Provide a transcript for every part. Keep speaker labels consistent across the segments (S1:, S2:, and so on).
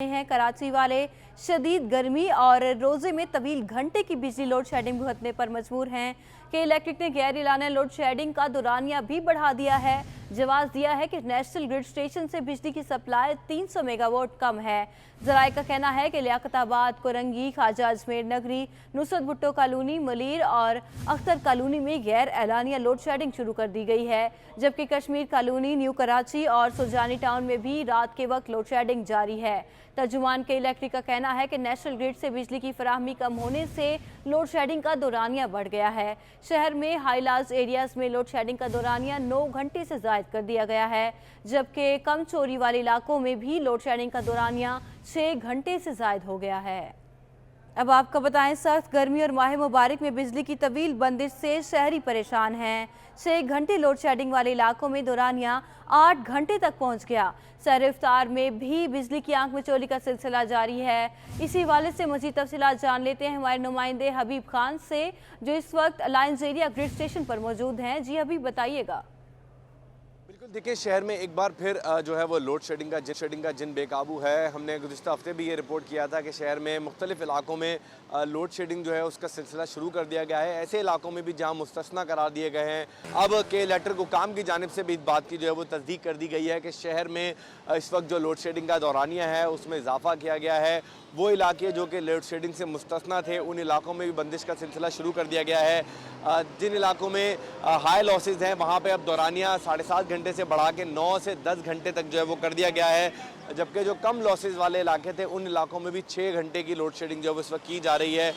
S1: हैं कराची वाले शदीद गर्मी और रोजे में तवील घंटे की बिजली लोड शेडिंग भुगतने पर मजबूर हैं कि इलेक्ट्रिक ने गैर एलाना लोड शेडिंग का दौरानिया भी बढ़ा दिया है। जवाब दिया है कि नेशनल ग्रिड स्टेशन से बिजली की सप्लाई 300 मेगावाट कम है। जराये का कहना है कि लियाकताबाद, कोरंगी, ख्वाजा अजमेर नगरी, नुसरत भुट्टो कॉलोनी, मलीर और अख्तर कॉलोनी में गैर एलानिया लोड शेडिंग शुरू कर दी गई है, जबकि कश्मीर कॉलोनी, न्यू कराची और सुजानी टाउन में भी रात के वक्त लोड शेडिंग जारी है। तर्जुमान के इलेक्ट्रिक का कहना है कि नेशनल ग्रिड से बिजली की फराहमी कम होने से लोड शेडिंग का दौरानिया बढ़ गया है। शहर में हाईलाज एरियाज में लोड शेडिंग का दौरानिया 9 घंटे से जायद कर दिया गया है, जबकि कम चोरी वाले इलाकों में भी लोड शेडिंग का दौरानिया 6 घंटे से जायद हो गया है। अब आपको बताएं, सख्त गर्मी और माह मुबारक में बिजली की तवील बंदिश से शहरी परेशान हैं। 6 घंटे लोड शेडिंग वाले इलाकों में दौरानिया 8 घंटे तक पहुंच गया। सहर इफ्तार में भी बिजली की आंख मिचौली का सिलसिला जारी है। इसी हवाले से मजीद तफसीलात जान लेते हैं हमारे नुमाइंदे हबीब खान से, जो इस वक्त अलायंस एरिया ग्रिड स्टेशन पर मौजूद हैं। जी हबीब, बताइएगा।
S2: बिल्कुल, देखिए शहर में एक बार फिर जो है वो लोड शेडिंग का जिन बेकाबू है। हमने गुज़िश्ता हफ्ते भी ये रिपोर्ट किया था कि शहर में मुख्तलिफ इलाकों में लोड शेडिंग जो है उसका सिलसिला शुरू कर दिया गया है। ऐसे इलाकों में भी जहाँ मुस्तस्ना करार दिए गए हैं। अब के इलेक्ट्रिक हुकाम की जानिब से भी इस बात की जो है वो तस्दीक कर दी गई है कि शहर में इस वक्त जो लोड शेडिंग का दौरानिया है उसमें इजाफा किया गया है। वो इलाके जो कि लोड शेडिंग से मुस्तस्ना थे, उन इलाकों में भी बंदिश का सिलसिला शुरू कर दिया गया है। जिन इलाकों में हाई लॉसेज हैं वहाँ पे अब दौरानिया 7.5 घंटे से बढ़ा के 9 से 10 घंटे तक जो है वो कर दिया गया है, जबकि जो कम लॉसेज वाले इलाके थे उन इलाकों में भी 6 घंटे की लोड शेडिंग जो है इस वक्त की जा रही है।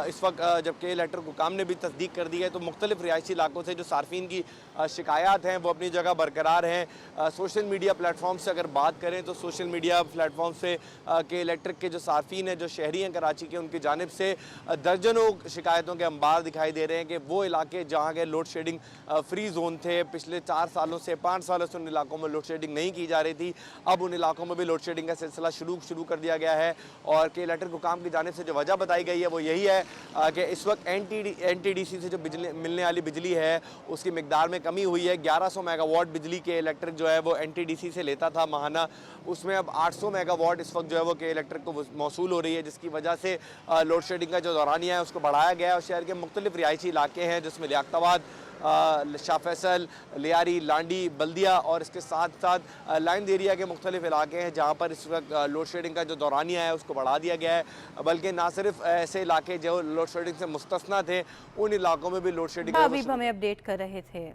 S2: इस वक्त जबकि इलेक्ट्रिक हुकाम ने भी तस्दीक कर दी है, तो मुख्तलिफ रिहायशी इलाकों से जो सार्फिन की शिकायत हैं वो अपनी जगह बरकरार हैं। सोशल मीडिया प्लेटफॉर्म से अगर बात करें तो सोशल मीडिया प्लेटफॉर्म से के इलेक्ट्रिक के जो सार्फिन हैं, जो शहरी हैं कराची के, उनकी जानिब से दर्जनों शिकायतों के अंबार दिखाई दे रहे हैं कि वो इलाके जहाँ के लोड शेडिंग फ्री जोन थे, पिछले 4 सालों से 5 सालों से उन इलाकों में लोड शेडिंग नहीं की जा रही थी, अब उन इलाकों में भी लोड शेडिंग का सिलसिला शुरू कर दिया गया है। और के इलेक्ट्रिक हुकाम की जानिब से जो वजह बताई गई है वो यही है कि इस वक्त NTDC से जो बिजली मिलने वाली बिजली है उसकी मिकदार में कमी हुई है। 1100 मेगावाट बिजली के इलेक्ट्रिक जो है वो NTDC से लेता था माहाना, उसमें अब 800 मेगावाट इस वक्त जो है वो के इलेक्ट्रिक को मौसूल हो रही है, जिसकी वजह से लोड शेडिंग का जो दौरानिया है उसको बढ़ाया गया है। और शहर के मुख्तलिफ रिहायशी इलाके हैं जिसमें लियाकताबाद, शाह फैसल, लियारी, लांडी, बल्दिया और इसके साथ साथ लाइन एरिया के मुख्तलिफ इलाके हैं जहाँ पर इस वक्त लोड शेडिंग का जो दौरानिया है उसको बढ़ा दिया गया है। बल्कि ना सिर्फ ऐसे इलाके जो लोड शेडिंग से मुस्तस्ना थे, उन इलाकों में भी लोड शेडिंग
S1: अभी हमें अपडेट कर रहे थे।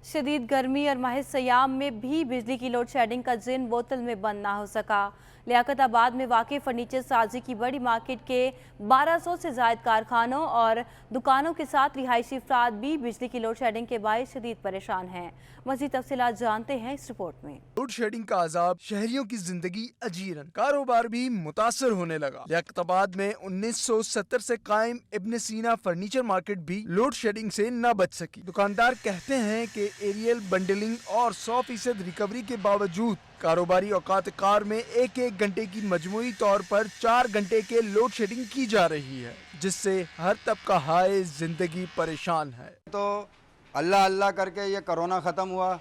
S1: शदीद गर्मी और माह सयाम में भी बिजली की लोड शेडिंग का जिन बोतल में बंद ना हो सका। लियाकताबाद में वाक़ई फर्नीचर साजी की बड़ी मार्केट के 1200 से ज़ायद कारखानों और दुकानों के साथ रिहायशी अफराद भी बिजली की लोड शेडिंग के बायस शदीद परेशान हैं। मज़ीद तफसीलात जानते हैं इस रिपोर्ट में।
S3: लोड शेडिंग का अजाब शहरियों की जिंदगी अजीरन, कारोबार भी मुतासर होने लगा। लियाकताबाद में 1970 से कायम इब्न सीना फर्नीचर मार्केट भी लोड शेडिंग से न बच सकी। दुकानदार कहते हैं कि एरियल बंडलिंग और 100% रिकवरी के बावजूद कारोबारी औकात कार में 1-1 घंटे की मजमूई तौर पर 4 घंटे के लोड शेडिंग की जा रही है, जिससे हर तबका हाय जिंदगी परेशान है।
S4: तो अल्लाह अल्लाह करके ये कोरोना ख़त्म हुआ,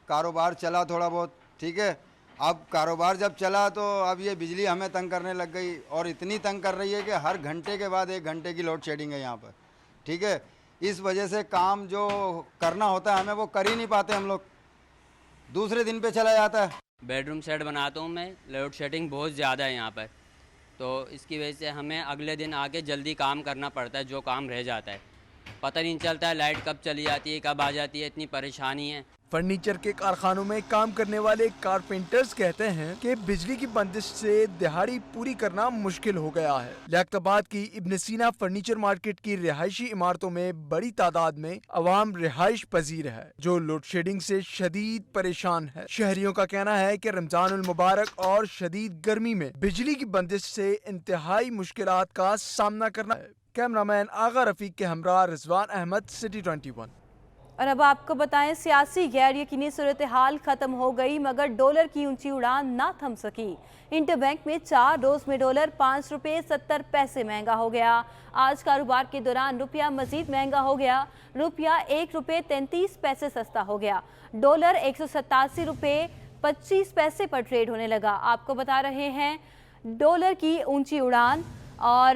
S4: कारोबार चला थोड़ा बहुत, ठीक है। अब कारोबार जब चला तो अब ये बिजली हमें तंग करने लग गई, और इतनी तंग कर रही है कि हर घंटे के बाद 1 घंटे की लोड शेडिंग है यहाँ पर, ठीक है। इस वजह से काम जो करना होता है हमें वो कर ही नहीं पाते हम लोग, दूसरे दिन पे चला जाता है।
S5: बेडरूम सेट बनाता हूँ मैं, लोड शेडिंग बहुत ज़्यादा है यहाँ पर, तो इसकी वजह से हमें अगले दिन आके जल्दी काम करना पड़ता है। जो काम रह जाता है पता नहीं चलता है, लाइट कब चली जाती है, कब आ जाती है, इतनी परेशानी है।
S3: फर्नीचर के कारखानों में काम करने वाले कारपेंटर्स कहते हैं कि बिजली की बंदिश से दिहाड़ी पूरी करना मुश्किल हो गया है। लियाकताबाद की इब्न सीना फर्नीचर मार्केट की रिहायशी इमारतों में बड़ी तादाद में अवाम रिहाइश पजीर है, जो लोड शेडिंग से शदीद परेशान है। शहरियों का कहना है कि रमजानुल मुबारक और शदीद गर्मी में बिजली की बंदिश से इंतहाई मुश्किलात का सामना करना है। कैमरामैन आगा रफीक के हमरा रिजवान अहमद, सिटी 21।
S1: और अब आपको बताएं, सियासी गैर यकीनी सूरत हाल खत्म हो गई, मगर डॉलर की ऊंची उड़ान ना थम सकी। इंटरबैंक में 4 रोज में डॉलर 5 रुपये 70 पैसे महंगा हो गया। आज कारोबार के दौरान रुपया मजीद महंगा हो गया। रुपया 1 रुपये 33 पैसे सस्ता हो गया। डॉलर 187 रुपये 25 पैसे पर ट्रेड होने लगा। आपको बता रहे हैं डॉलर की ऊंची उड़ान और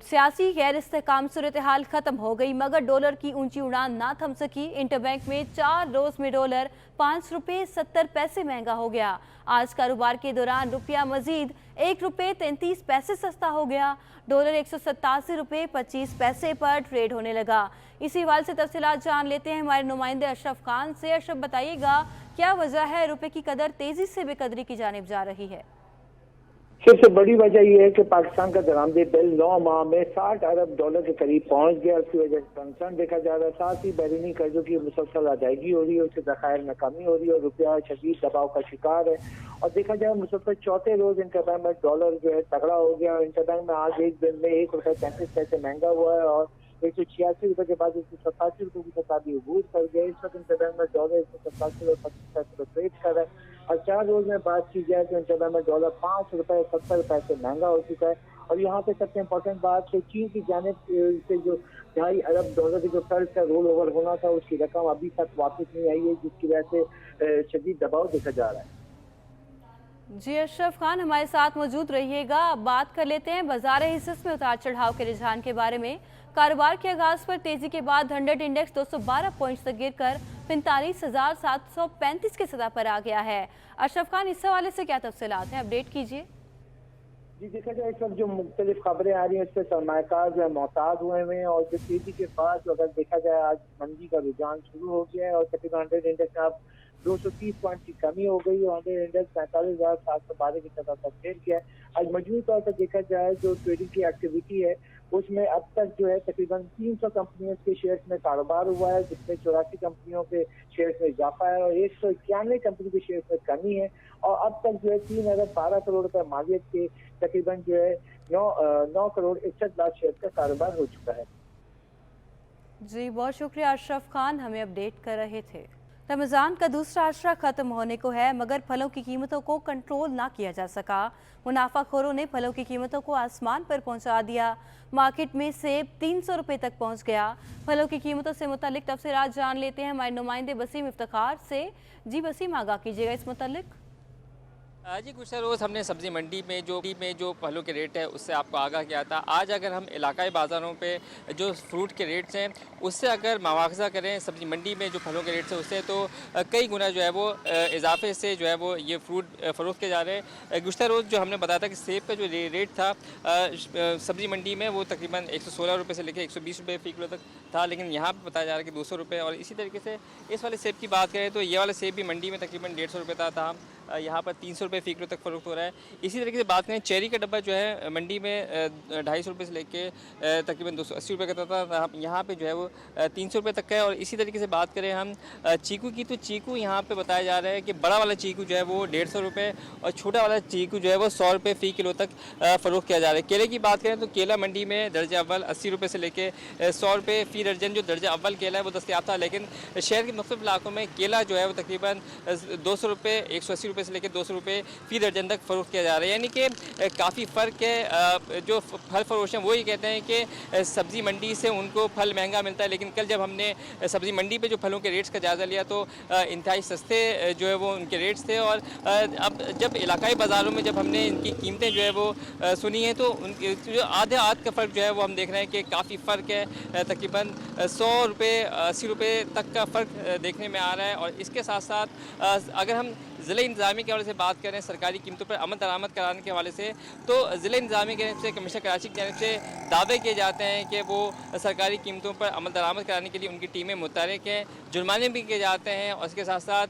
S1: सियासी गैर इस्तेहकाम सूरत हाल खत्म हो गई, मगर डॉलर की ऊंची उड़ान ना थम सकी। इंटरबैंक में 4 रोज में डॉलर 5 रुपये 70 पैसे महंगा हो गया। आज कारोबार के दौरान रुपया मजीद 1 रुपये 33 पैसे सस्ता हो गया। डॉलर 187 रुपये 25 पैसे पर ट्रेड होने लगा। इसी हवाले से तफसीलात जान लेते हैं हमारे नुमाइंदे अशरफ खान से। अशरफ, बताइएगा क्या वजह है रुपये की कदर तेजी से बेकदरी की जानिब जा रही है?
S6: सबसे बड़ी वजह यह है कि पाकिस्तान का दरामदी बिल 9 माह में 60 अरब डॉलर के करीब पहुंच गया। उसकी वजह से कंसर्न देखा जा रहा है। साथ ही बैरूनी कर्जों की मुसलसल अदायगी हो रही है, उससे ज़खायर में कमी हो रही है और रुपया शदीद दबाव का शिकार है। और देखा जाए मुसलसल चौथे रोज इंटरबैंक में डॉलर जो है तगड़ा हो गया। इंटरबैंक में आज एक दिन में 1 रुपये 35 पैसे महंगा हुआ है और 186 रुपये के बाद 187 रुपये की सताबी अबूर कर गए। इस वक्त इंटरबैंक में डॉलर 187 और 25 पैसे पर ट्रेड कर रहा है। और 4 रोज में बात की जाए तो इंटरबैंक में डॉलर 5 रुपये 70 पैसे महंगा हो चुका है। और यहाँ पे सबसे इम्पोर्टेंट बात है चीन की जानिब से जो 2.5 अरब डॉलर की जो कर्ज का रोल ओवर होना था उसकी रकम अभी तक वापस नहीं आई है, जिसकी वजह से शदीद दबाव देखा जा रहा है।
S1: जी अशरफ खान हमारे साथ मौजूद रहिएगा। अब बात कर लेते हैं बाजार हिस्स में उतार चढ़ाव के रुझान के बारे में। कारोबार के आगाज पर तेजी के बाद 100 इंडेक्स 212 पॉइंट्स तक गिरकर 45,735 की सतह पर आ गया है। अशरफ खान, इस हवाले से क्या तफसीलात हैं, अपडेट कीजिए।
S6: जी देखा जाए इस वक्त जो मुख्तलिफ खबरें आ रही हैं उससे सरमायाकार जो है मोहताज हुए हैं और जो तेजी के बाद अगर देखा जाए आज मंदी का रुझान शुरू हो गया है और तकरीबन 100 इंडेक्स में अब 230 पॉइंट की कमी हो गई और 100 इंडेक्स 45,712 की सतह पर फेल किया है। आज मजमूई तौर पर देखा जाए जो ट्रेडिंग की एक्टिविटी है उसमें अब तक जो है तकरीबन 300 कंपनियों के शेयर्स में कारोबार हुआ है, जिसमें 84 कंपनियों के शेयर्स में इजाफा है और 191 कंपनी के शेयर्स में कमी है। और अब तक जो है 3 अरब 12 करोड़ रुपए मालियत के तकरीबन जो है 9 करोड़ 61 लाख शेयर का कारोबार हो चुका है।
S1: जी बहुत शुक्रिया अशरफ खान, हमें अपडेट कर रहे थे। रमज़ान का दूसरा अशरा खत्म होने को है, मगर फलों की कीमतों को कंट्रोल ना किया जा सका। मुनाफाखोरों ने फलों की कीमतों को आसमान पर पहुंचा दिया। मार्केट में सेब 300 रुपये तक पहुंच गया। फलों की कीमतों से मुतालिक तफसीरात जान लेते हैं हमारे नुमाइंदे वसीम इफ्तिखार से। जी वसीम, आगाह कीजिएगा इस मुतालिक।
S7: जी गुज़श्ता रोज़ हमने सब्ज़ी मंडी में जो फलों के रेट है उससे आपको आगाह किया था। आज अगर हम इलाकाई बाज़ारों पे जो फ्रूट के रेट्स हैं उससे अगर मुआवजा करें सब्ज़ी मंडी में जो फलों के रेट्स हैं उससे तो कई गुना जो है वो इजाफे से जो है वो ये फ्रूट फ़रोख्त किए जा रहे हैं। गुज़श्ता रोज़ जो हमने बताया था कि सेब का जो रेट था सब्ज़ी मंडी में वो तकरीबन 116 रुपये से लेकर 120 रुपये फ़ी किलो तक था, लेकिन यहाँ पर बताया जा रहा है कि 200 रुपये। और इसी तरीके से इस वाले सेब की बात करें तो ये वाला सेब भी मंडी में तकरीबन 150 रुपये था, यहाँ पर 300 रुपये फ़ी किलो तक फ़रोख्त हो रहा है। इसी तरीके से बात करें चेरी का डब्बा जो है मंडी में 250 रुपये से लेके तकरीबन 280 रुपये का था, यहाँ पे जो है वो 300 रुपये तक का है। और इसी तरीके से बात करें हम चीकू की तो चीकू यहाँ पे बताया जा रहा है कि बड़ा वाला चीकू जो है वो 150 रुपये और छोटा वाला चीकू जो है वो 100 रुपये फ़ी किलो तक फ़रोख्त किया जा रहा है। केले की बात करें तो केला मंडी में दर्जा अव्वल 80 रुपये से लेके 100 रुपये फ़ी दर्जन जो दर्जा अव्वल केला है वो दस्तियाब था, लेकिन शहर के मुख्तलिफ इलाकों में केला जो है वो तकरीबन 200 रुपये 180 रुपये से लेकर 200 रुपये फ़ी दर्जन तक फ़रोख्त किया जा रहा है। यानी कि काफ़ी फ़र्क है। जो फल फरोश हैं वो ये कहते हैं कि सब्ज़ी मंडी से उनको फल महंगा मिलता है, लेकिन कल जब हमने सब्ज़ी मंडी पे जो फलों के रेट्स का जायज़ा लिया तो इंतहाई सस्ते जो है वो उनके रेट्स थे। और अब जब इलाकाई बाज़ारों में जब हमने इनकी कीमतें जो है वो सुनी हैं तो उनके जो आधे आध का फ़र्क जो है वो हम देख रहे हैं कि काफ़ी फ़र्क है। तकरीबन 100 रुपये 80 रुपये तक का फ़र्क देखने में आ रहा है। और इसके साथ साथ अगर हम ज़िले इंतज़ामी के हवाले से बात करें सरकारी कीमतों पर अमल दरामद कराने के हवाले से तो ज़िले इंतज़ामी की जानब से कमिश्नर कराची की जानब से दावे किए जाते हैं कि वो सरकारी कीमतों पर अमल दरामद कराने के लिए उनकी टीमें मुतहरिक हैं, जुर्माने भी किए जाते हैं और इसके साथ साथ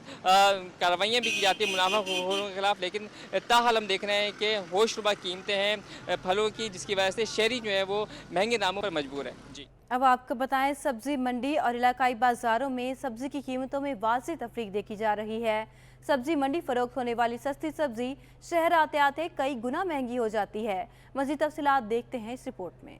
S7: कार्रवाइयाँ भी की जाती हैं मुनाफाखोरों के खिलाफ। लेकिन ताहाल हम देख रहे हैं कि होशरुबा कीमतें हैं फलों की, जिसकी वजह से शहरी जो है वो महंगे दामों पर मजबूर है। जी
S1: अब आपको बताएं सब्जी मंडी और इलाकाई बाजारों में सब्जी की कीमतों में वाज़ेह तफरीक देखी जा रही है। सब्जी मंडी फरोख्त होने वाली सस्ती सब्जी शहर आते आते कई गुना महंगी हो जाती है। मज़ीद तफसीलात देखते हैं इस रिपोर्ट में।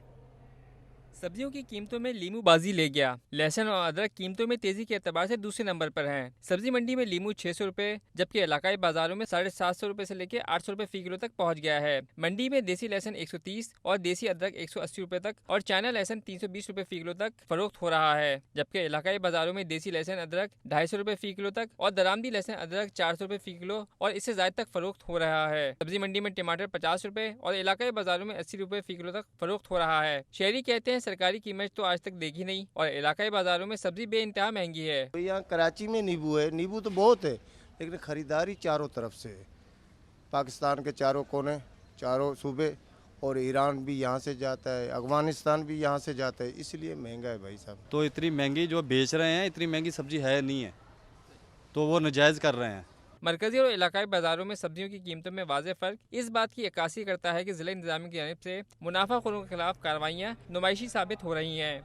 S7: सब्जियों की कीमतों में लीमू बाजी ले गया। लहसुन और अदरक कीमतों में तेजी के एतबार से दूसरे नंबर पर हैं। सब्जी मंडी में लीमू 600 रुपए, जबकि इलाकाई बाजारों में 750 रुपए से लेकर 800 रुपए फी किलो तक पहुंच गया है। मंडी में देसी लहसुन 130 और देसी अदरक 180 रुपए तक और चाइना लहसुन 320 रुपए फी किलो तक फरोख्त हो रहा है, जबकि इलाकाई बाजारों में देसी लहसुन अदरक 250 रुपए फी किलो तक और दरामदी लहसुन अदरक 400 रुपए फी किलो और इससे ज्यादा तक फरोख्त हो रहा है। सब्जी मंडी में टमाटर 50 रुपए और इलाकाई बाजारों में 80 रुपए फी किलो तक फरोख्त हो रहा है। शहरी कहते हैं सरकारी कीमत तो आज तक देखी नहीं और इलाकाई बाजारों में सब्जी बेइंतहा महंगी है।
S8: तो यहाँ कराची में नींबू है, नींबू तो बहुत है, लेकिन ख़रीदारी चारों तरफ से है। पाकिस्तान के चारों कोने, चारों सूबे, और ईरान भी यहाँ से जाता है, अफगानिस्तान भी यहाँ से जाता है, इसलिए महंगा है भाई साहब।
S9: तो इतनी महंगी जो बेच रहे हैं, इतनी महंगी सब्जी है नहीं है, तो वो नाजायज़ कर रहे हैं।
S7: मरकजी और इलाकाई बाजारों में सब्जियों की कीमतों में वाज़ेह फ़र्क इस बात की अक्कासी करता है कि ज़िला इंतज़ामिया की जानिब से मुनाफाखोरों के खिलाफ कार्रवाइयाँ नुमाइशी साबित हो रही हैं।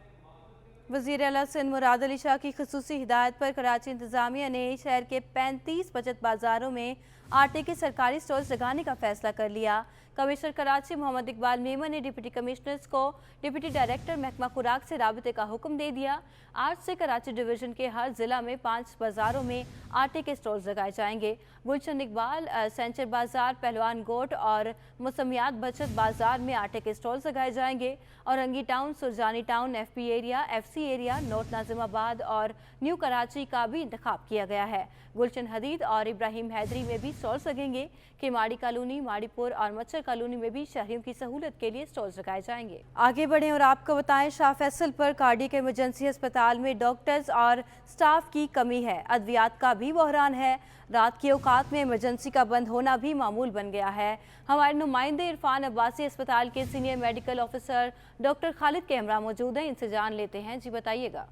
S1: वज़ीर आला सिंध मुराद अली शाह की खुसूसी हिदायत पर कराची इंतज़ामिया ने शहर के 35 बचत बाज़ारों में आटे के सरकारी स्टॉल्स लगाने का फैसला कर लिया। कमिश्नर कराची मोहम्मद इकबाल मेमन ने डिप्टी कमिश्नर्स को डिप्टी डायरेक्टर महकमा खुराक से राबते का हुक्म दे दिया। आज से कराची डिवीज़न के हर ज़िला में 5 बाज़ारों में आटे के स्टॉल्स लगाए जाएंगे। गुलशन इकबाल सेंचर बाज़ार, पहलवान गोट और मौसमियात बचत बाज़ार में आटे के स्टॉल्स लगाए जाएंगे। Orangi town, Surjani town, FP area, FC area, north Nazimabad और न्यू कराची का भी इंतखाब किया गया है। गुलशन हदीद और इब्राहिम हैदरी में भी स्टॉल्स लगेंगे। केमाड़ी कॉलोनी, माड़ीपुर और मच्छर कॉलोनी में भी शहरियों की सहूलत के लिए स्टॉल्स लगाए जाएंगे। आगे बढ़ें और आपको बताएं, शाह फैसल पर कार्डियक इमरजेंसी अस्पताल में डॉक्टर्स और स्टाफ की कमी है। अद्वियात का भी बहरान है। रात के औकात में इमरजेंसी का बंद होना भी मामूल बन गया है। हमारे नुमाइंदे इरफान अब्बासी अस्पताल के senior medical officer doctor Khalid के हमरा मौजूद हैं, इनसे जान लेते हैं। जी बताइएगा।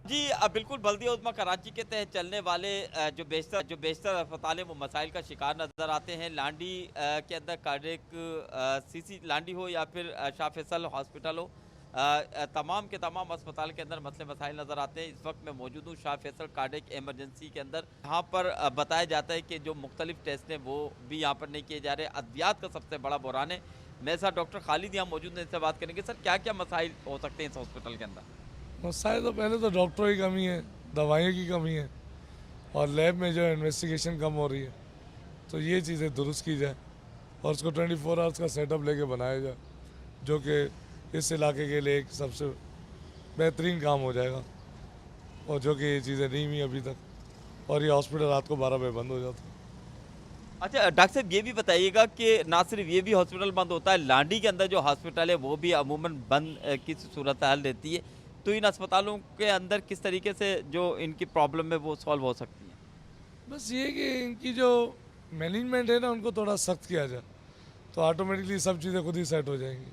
S10: जी बिल्कुल, बल्दिया उज़्मा कराची के तहत चलने वाले जो बेशतर अस्पताल हैं वो मसाइल का शिकार नज़र आते हैं। लांडी के अंदर कार्डियक CC लांडी हो या फिर शाह फैसल हॉस्पिटल हो, तमाम के तमाम अस्पताल के अंदर मसले मसाइल नज़र आते हैं। इस वक्त मैं मौजूद हूँ शाह फैसल कार्डियक एमरजेंसी के अंदर। यहाँ पर बताया जाता है कि जो मुख्तलिफ टेस्ट हैं वो भी यहाँ पर नहीं किए जा रहे। अद्वियात का सबसे बड़ा बहरान है। मेरे साथ डॉक्टर खालिद यहाँ मौजूद हैं, इनसे बात करेंगे। सर, क्या क्या मसाइल हो सकते हैं इस हॉस्पिटल के अंदर?
S11: मसाइल तो पहले तो डॉक्टरों की कमी है, दवाइयों की कमी है और लैब में जो है इन्वेस्टिगेशन कम हो रही है, तो ये चीज़ें दुरुस्त की जाए और उसको 24 आवर्स का सेटअप लेके बनाया जाए, जो कि इस इलाके के लिए एक सबसे बेहतरीन काम हो जाएगा। और जो कि ये चीज़ें नहीं हुई अभी तक, और ये हॉस्पिटल रात को 12 बजे बंद हो जाता है।
S10: अच्छा डॉक्टर साहब, ये भी बताइएगा कि ना सिर्फ ये भी हॉस्पिटल बंद होता है, लांडी के अंदर जो हॉस्पिटल है वो भी अमूमन बंद की सूरत हाल रहती है, तो इन अस्पतालों के अंदर किस तरीके से जो इनकी प्रॉब्लम है वो सॉल्व हो सकती है?
S11: बस ये कि इनकी जो मैनेजमेंट है ना, उनको थोड़ा सख्त किया जाए तो ऑटोमेटिकली सब चीज़ें खुद ही सेट हो जाएंगी।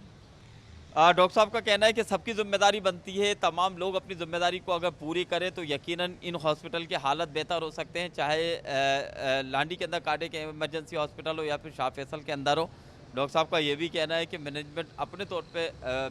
S10: डॉक्टर साहब का कहना है कि सबकी जिम्मेदारी बनती है, तमाम लोग अपनी जिम्मेदारी को अगर पूरी करें तो यकीनन इन हॉस्पिटल के हालत बेहतर हो सकते हैं, चाहे लांडी के अंदर कार्डियक इमरजेंसी हॉस्पिटल हो या फिर शाह फैसल के अंदर हो। डॉक्टर साहब का ये भी कहना है कि मैनेजमेंट अपने तौर पे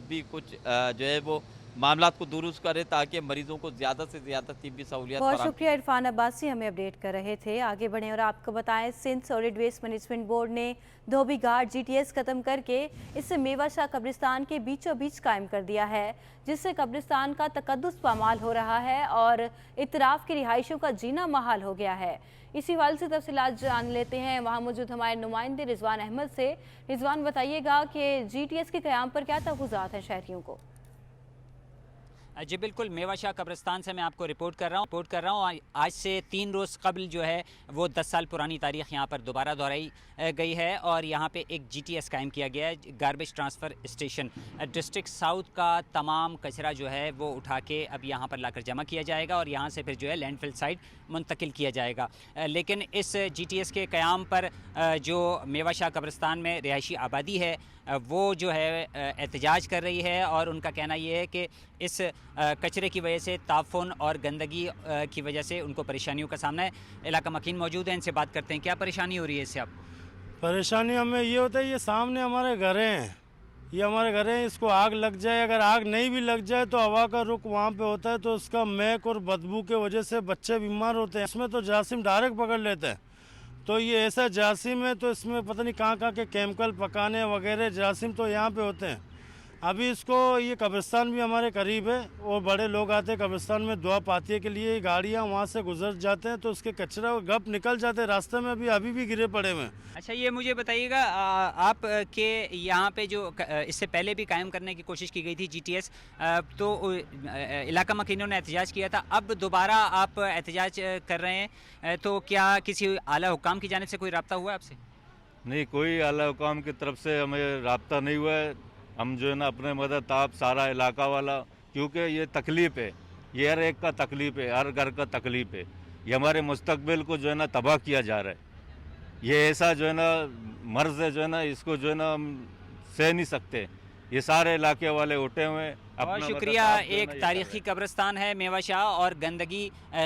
S10: भी कुछ जो है वो मामलात को दुरुस्त करे ताकि मरीजों को ज़्यादा से ज़्यादा तिब्बी सहूलियत।
S1: बहुत शुक्रिया इरफान अब्बासी, हमें अपडेट कर रहे थे। आगे बढ़ें और आपको बताएं, Sindh solid waste management board ने धोबी घाट GTS खत्म करके इसे मेवा शाह कब्रिस्तान के बीचों बीच कायम कर दिया है, जिससे कब्रिस्तान का तकद्दुस पामाल हो रहा है और इतराफ़ की रिहाइशों का जीना महाल हो गया है। इसी हवाले से तफसीलात जान लेते हैं वहाँ मौजूद हमारे नुमाइंदे रिजवान अहमद से। रिजवान, बताइएगा कि GTS के क़याम पर क्या तहफ़्फ़ुज़ात हैं शहरियों को?
S12: जी बिल्कुल, मेवा शाह कब्रिस्तान से मैं आपको रिपोर्ट कर रहा हूँ। आज से 3 रोज़ कबल जो है वो 10 साल पुरानी तारीख़ यहाँ पर दोबारा दोहराई गई है और यहाँ पे एक GTS कायम किया गया है, garbage transfer station. District south का तमाम कचरा जो है वो उठा के अब यहाँ पर लाकर जमा किया जाएगा और यहाँ से फिर जो है लैंडफिल साइड मुंतकिल किया जाएगा। लेकिन इस GTS के क़याम पर जो मेवा शाह कब्रिस्तान में रिहायशी आबादी है वो जो है एहतजाज कर रही है और उनका कहना ये है कि इस कचरे की वजह से ताफुन और गंदगी की वजह से उनको परेशानियों का सामना है। इलाका मकीन मौजूद है, इनसे बात करते हैं। क्या परेशानी हो रही है इससे? आप
S13: परेशानी हमें ये होता है, ये सामने हमारे घर हैं, ये हमारे घर हैं, इसको आग लग जाए, अगर आग नहीं भी लग जाए तो हवा का रुख वहाँ पे होता है, तो उसका महक और बदबू के वजह से बच्चे बीमार होते हैं। इसमें तो जासिम डायरेक्ट पकड़ लेते हैं, तो ये ऐसा जरासीम है, तो इसमें पता नहीं कहाँ कहाँ के केमिकल पकाने वगैरह जरासीम तो यहाँ पे होते हैं। अभी इसको, ये कब्रिस्तान भी हमारे करीब है और बड़े लोग आते हैं कब्रिस्तान में दुआ पातिये के लिए, गाड़ियाँ वहाँ से गुजर जाते हैं तो उसके कचरा और गप निकल जाते हैं रास्ते में, अभी भी गिरे पड़े हुए हैं।
S12: अच्छा, ये मुझे बताइएगा, आप के यहाँ पे जो इससे पहले भी कायम करने की कोशिश की गई थी GTS, तो इलाका मकीनों ने एहतजाज किया था, अब दोबारा आप एहतजाज कर रहे हैं, तो क्या किसी आला हुकाम की जानिब से कोई रब्ता हुआ आपसे?
S9: नहीं, कोई आला हुकाम की तरफ से हमें रब्ता नहीं हुआ है। हम जो है ना अपने मदद आप सारा इलाका वाला, क्योंकि ये तकलीफ़ है, ये हर एक का तकलीफ़ है, हर घर का तकलीफ़ है। ये हमारे मुस्तकबिल को जो है ना तबाह किया जा रहा है। ये ऐसा जो है ना मर्ज़ है, जो है ना इसको जो है ना हम सह नहीं सकते। ये सारे इलाके वाले उठे हुए हैं।
S12: बहुत शुक्रिया। एक तारीख़ी कब्रिस्तान है मेवा शाह, और गंदगी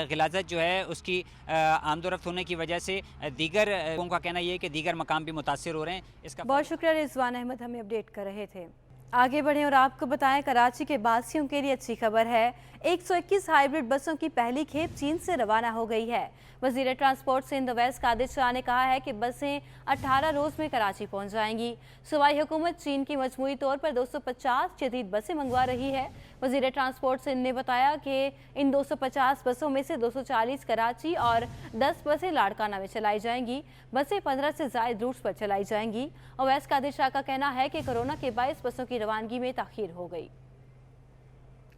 S12: गिलाज़त जो है उसकी आमदोरफ्त होने की वजह से दीगर लोगों का कहना यह है कि दीगर मकाम भी मुतासिर हो रहे हैं। इसका
S1: बहुत शुक्रिया रिजवान अहमद, हमें अपडेट कर रहे थे। आगे बढ़ें और आपको बताएं, कराची के बासियों के लिए अच्छी खबर है। 121 हाइब्रिड बसों की पहली खेप चीन से रवाना हो गई है। वज़ीर ट्रांसपोर्ट सिंध अवैस कादिर शाह ने कहा है कि बसें 18 रोज़ में कराची पहुंच जाएंगी। सूबाई हुकूमत चीन की मजमूई तौर पर 250 जदीद बसें मंगवा रही है। वज़ीर ट्रांसपोर्ट सिंध ने बताया कि इन 250 बसों में से 240 कराची और 10 बसें लाड़काना में चलाई जाएंगी। बसें 15 से ज़ायद रूट्स पर चलाई जाएंगी। अवैस कादिर शाह का कहना है कि कोरोना के बायस बसों की रवानगी में ताख़ीर हो गई।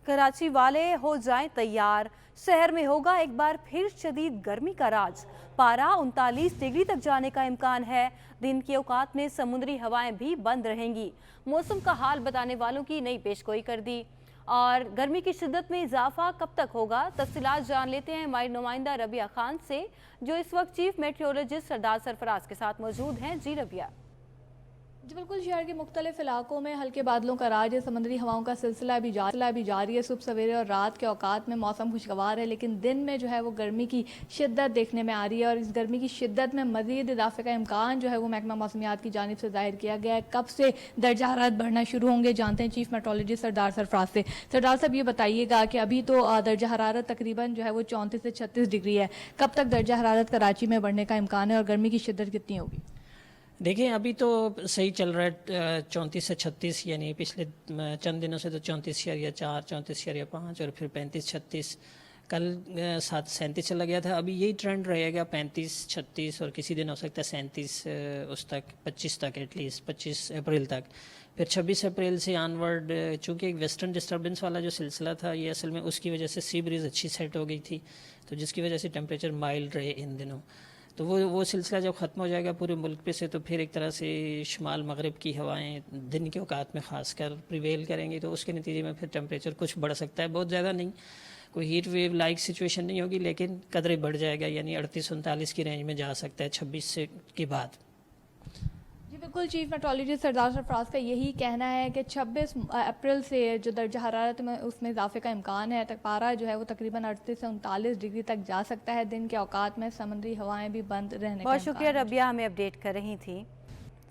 S1: कराची वाले हो जाएं तैयार, शहर में होगा एक बार फिर शदीद गर्मी का राज। पारा 39 डिग्री तक जाने का इम्कान है। दिन के औकात में समुद्री हवाएं भी बंद रहेंगी। मौसम का हाल बताने वालों की नई पेशगोई कर दी। और गर्मी की शिद्दत में इजाफा कब तक होगा, तफसीलात जान लेते हैं हमारी नुमाइंदा रबिया खान से, जो इस वक्त चीफ मेट्रोलॉजिस्ट सरदार सरफराज के साथ मौजूद हैं। जी रबिया।
S14: जी बिल्कुल, शहर के मुख्तलिफ इलाकों में हल्के बादलों का राज है। समुद्री हवाओं का सिलसिला भी जारी है। सुबह सवेरे और रात के औकात में मौसम खुशगवार है, लेकिन दिन में जो है वो गर्मी की शिद्दत देखने में आ रही है। और इस गर्मी की शिद्दत में मज़ीद इजाफे का इम्कान जो है वो महकमा मौसमियात की जानिब से जाहिर किया गया है। कब से दर्जा हरारत बढ़ना शुरू होंगे, जानते हैं चीफ मेट्रोलॉजिस्ट सरदार सरफराज से। सरदार साहब, ये बताइएगा कि अभी तो दर्जा हरारत तकरीबन जो है वो 34 से 36 डिग्री है। कब तक दर्जा हरारत कराची में बढ़ने का इम्कान है और गर्मी की शिद्दत कितनी होगी?
S15: देखिए, अभी तो सही चल रहा है 34 से 36, यानी पिछले चंद दिनों से तो 34 या 4, 34 या 5 और फिर 35-36, कल 37 चला गया था। अभी यही ट्रेंड रहेगा 35-36 और किसी दिन हो सकता है 37 उस तक 25 तक, एटलीस्ट 25 अप्रैल तक। फिर 26 अप्रैल से ऑनवर्ड, चूँकि एक वेस्टर्न डिस्टर्बेंस वाला जो सिलसिला था, ये असल में उसकी वजह से सी ब्रीज अच्छी सेट हो गई थी, तो जिसकी वजह से टेम्परेचर माइल्ड रहे इन दिनों। तो वो सिलसिला जब ख़त्म हो जाएगा पूरे मुल्क पे से, तो फिर एक तरह से शुमाल मगरिब की हवाएं दिन के औकात में ख़ासकर प्रिवेल करेंगी, तो उसके नतीजे में फिर टेम्परेचर कुछ बढ़ सकता है। बहुत ज़्यादा नहीं, कोई हीट वेव लाइक सिचुएशन नहीं होगी, लेकिन कदरे बढ़ जाएगा, यानी 38-39 की रेंज में जा सकता है 26 से के बाद।
S14: जी बिल्कुल, चीफ मेट्रोलॉजिस्ट सरदार सरफराज का यही कहना है कि 26 अप्रैल से जो दर्जा हरारत में उसमें इजाफे का इम्कान है, तक पारा जो है वो तकरीबन 38 से 39 डिग्री तक जा सकता है। दिन के औकात में समुद्री हवाएं भी बंद रहने का।
S1: बहुत शुक्रिया रबिया, हमें अपडेट कर रही थी।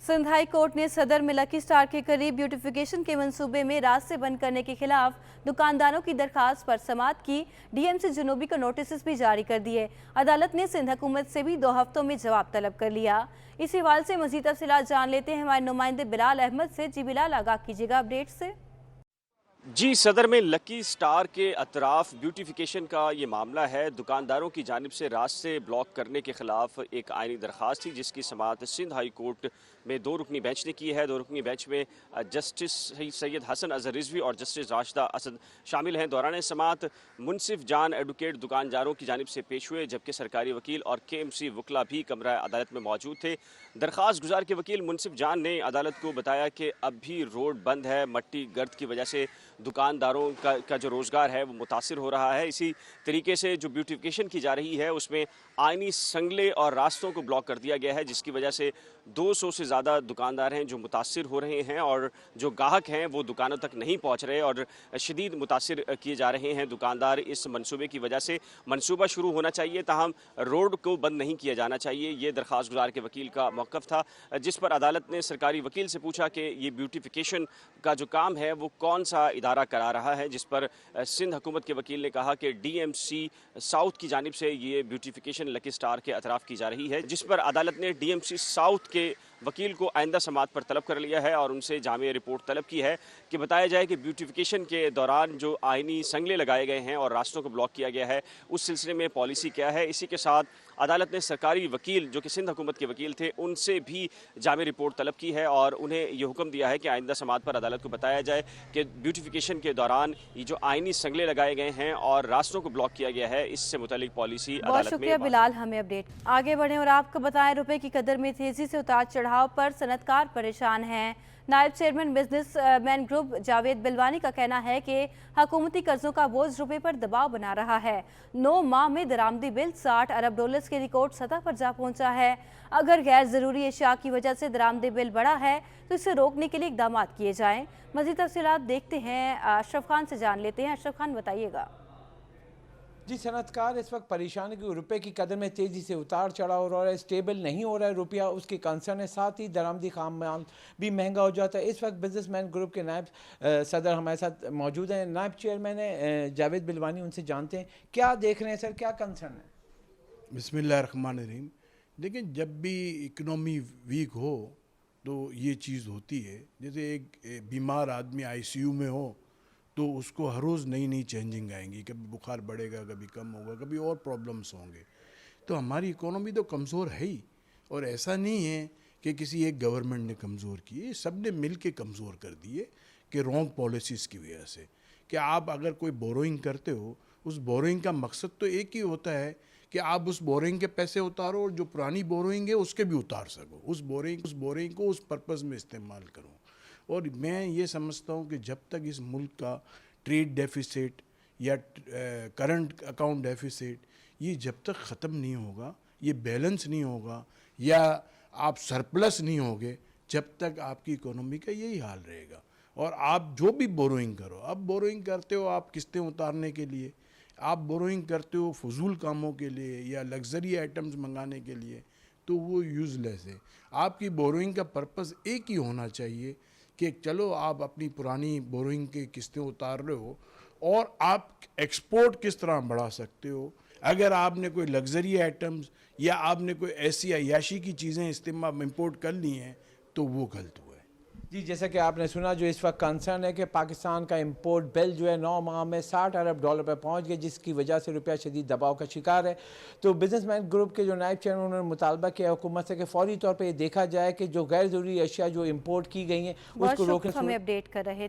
S1: सिंध हाई कोर्ट ने सदर में लकी स्टार के करीब ब्यूटिफिकेशन के मंसूबे में रास्ते बंद करने के खिलाफ दुकानदारों की दरखास्त पर समाअत की। DMC जुनूबी को नोटिस भी जारी कर दिए। अदालत ने सिंध हुकूमत से भी 2 हफ्तों में जवाब तलब कर लिया। इस हवाले से मज़ीद तफसीलात जान लेते हैं हमारे नुमाइंदे बिलाल अहमद से। जी बिलाल, आगाह कीजिएगा अपडेट से।
S16: जी, सदर में लकी स्टार के अतराफ ब्यूटिफिकेशन का ये मामला है। दुकानदारों की जानिब से रास्ते ब्लॉक करने के खिलाफ एक आइनी दरख्वास्त थी, जिसकी समाअत सिंध हाई कोर्ट में 2 रुकनी बेंच ने की है। 2 रुकनी बेंच में जस्टिस सैयद हसन अजहर रिजवी और जस्टिस राशिदा असद शामिल हैं। दौरान समाअत मुनसिफ जान एडवोकेट दुकानदारों की जानिब से पेश हुए, जबकि सरकारी वकील और KMC वकला भी कमरा अदालत में मौजूद थे। दरख्वास्त गुजार के वकील मुनसिफ जान ने अदालत को बताया कि अब भी रोड बंद है, मट्टी गर्द की वजह से दुकानदारों का जो रोज़गार है वो मुतासिर हो रहा है। इसी तरीके से जो ब्यूटिफिकेशन की जा रही है उसमें आइनी संगले और रास्तों को ब्लॉक कर दिया गया है, जिसकी वजह से 200 से ज़्यादा दुकानदार हैं जो मुतासिर हो रहे हैं और जो ग्राहक हैं वो दुकानों तक नहीं पहुंच रहे और शदीद मुतासिर किए जा रहे हैं दुकानदार इस मनसूबे की वजह से। मनसूबा शुरू होना चाहिए, ताहम रोड को बंद नहीं किया जाना चाहिए, ये दरख्वास्त गुजार के वकील का मौक़िफ़ था, जिस पर अदालत ने सरकारी वकील से पूछा कि ये ब्यूटिफिकेशन का जो काम है वो कौन सा इदारा करा रहा है, जिस पर सिंध हुकूमत के वकील ने कहा कि DMC साउथ की जानिब से ये ब्यूटिफिकेशन लकी स्टार के अतराफ की जा रही है, जिस पर अदालत ने DMC साउथ के वकील को आइंदा समाअत पर तलब कर लिया है और उनसे जामिया रिपोर्ट तलब की है कि बताया जाए कि ब्यूटिफिकेशन के दौरान जो आइनी संगले लगाए गए हैं और रास्तों को ब्लॉक किया गया है, उस सिलसिले में पॉलिसी क्या है। इसी के साथ अदालत ने सरकारी वकील जो कि सिंध हुकूमत के वकील थे उनसे भी जामिया रिपोर्ट तलब की है और उन्हें ये हुक्म दिया है कि आइंदा समाअत पर अदालत को बताया जाए कि ब्यूटिफिकेशन के दौरान ये जो आइनी संगले लगाए गए हैं और रास्तों को ब्लॉक किया गया है, इससे मुतालिक पॉलिसी
S1: बहुत
S16: अदालत
S1: शुक्रिया
S16: में।
S1: बिलाल, हमें अपडेट आगे बढ़े और आपको बताएं रुपए की कदर में तेजी से उतार चढ़ाव पर सनतकार परेशान हैं। नायब चेयरमैन बिजनेसमैन ग्रुप जावेद बिलवानी का कहना है कि हुकूमती कर्जों का बोझ रुपए पर दबाव बना रहा है। 9 माह में दरामदी बिल $60 अरब के रिकॉर्ड सतह पर जा पहुंचा है। अगर गैर जरूरी अशिया की वजह से दरामदी बिल बढ़ा है तो इसे रोकने के लिए इकदाम किए जाएं। मज़ीद तफसीलात देखते हैं, अशरफ खान से जान लेते हैं। अशरफ खान, बताइएगा।
S17: जी, सनतकार इस वक्त परेशान है कि रुपए की कदर में तेज़ी से उतार चढ़ाव हो रहा है, स्टेबल नहीं हो रहा है रुपया, उसकी कंसर्न है। साथ ही दरामदी खाम माल भी महंगा हो जाता है। इस वक्त बिजनेसमैन ग्रुप के नायब सदर हमारे साथ मौजूद हैं, नायब चेयरमैन है जावेद बिलवानी, उनसे जानते हैं क्या देख रहे हैं सर, क्या कंसर्न है।
S18: बिस्मिल्लाहिर्रहमानिर्रहीम। देखिए, जब भी इकनॉमी वीक हो तो ये चीज़ होती है। जैसे एक बीमार आदमी ICU में हो तो उसको हर रोज़ नई नई चेंजिंग आएंगी, कभी बुखार बढ़ेगा, कभी कम होगा, कभी और प्रॉब्लम्स होंगे। तो हमारी इकोनॉमी तो कमज़ोर है ही, और ऐसा नहीं है कि किसी एक गवर्नमेंट ने कमज़ोर की है, सब ने मिल के कमज़ोर कर दिए कि रॉन्ग पॉलिसीज़ की वजह से। कि आप अगर कोई बोरोइंग करते हो, उस बोरोइंग का मकसद तो एक ही होता है कि आप उस बोरोइंग के पैसे उतारो और जो पुरानी बोरोइंग है उसके भी उतार सको, उस बोरोइंग को उस पर्पज़ में इस्तेमाल करो। और मैं ये समझता हूँ कि जब तक इस मुल्क का ट्रेड डेफिसिट या करंट अकाउंट डेफिसिट ये जब तक ख़त्म नहीं होगा, ये बैलेंस नहीं होगा या आप सरप्लस नहीं होगे, जब तक आपकी इकोनॉमी का यही हाल रहेगा। और आप जो भी बोरोइंग करो, अब बोरोइंग करते हो आप किस्तें उतारने के लिए, आप बोरोइंग करते हो फजूल कामों के लिए या लग्जरी आइटम्स मंगाने के लिए, तो वो यूज़लेस है। आपकी बोरोइंग का पर्पस एक ही होना चाहिए कि चलो आप अपनी पुरानी बोरोइंग की किस्तें उतार रहे हो और आप एक्सपोर्ट किस तरह बढ़ा सकते हो। अगर आपने कोई लग्जरी आइटम्स या आपने कोई ऐसी अय्याशी की चीज़ें इस्तेमाल इंपोर्ट कर ली हैं तो वो गलत हुआ है।
S17: जी, जैसा कि आपने सुना, जो इस वक्त कंसर्न है कि पाकिस्तान का इंपोर्ट बिल जो है 9 माह में $60 अरब पर पहुंच गया, जिसकी वजह से रुपया शदीद दबाव का शिकार है। तो बिजनेसमैन ग्रुप के जो नायब चेयरमैन, उन्होंने मुतालबा किया हुकूमत से कि फौरी तौर पर ये देखा जाए कि जो गैर ज़रूरी अशिया जो इंपोर्ट की गई हैं उसको रोकने।
S1: हमें अपडेट कर रहे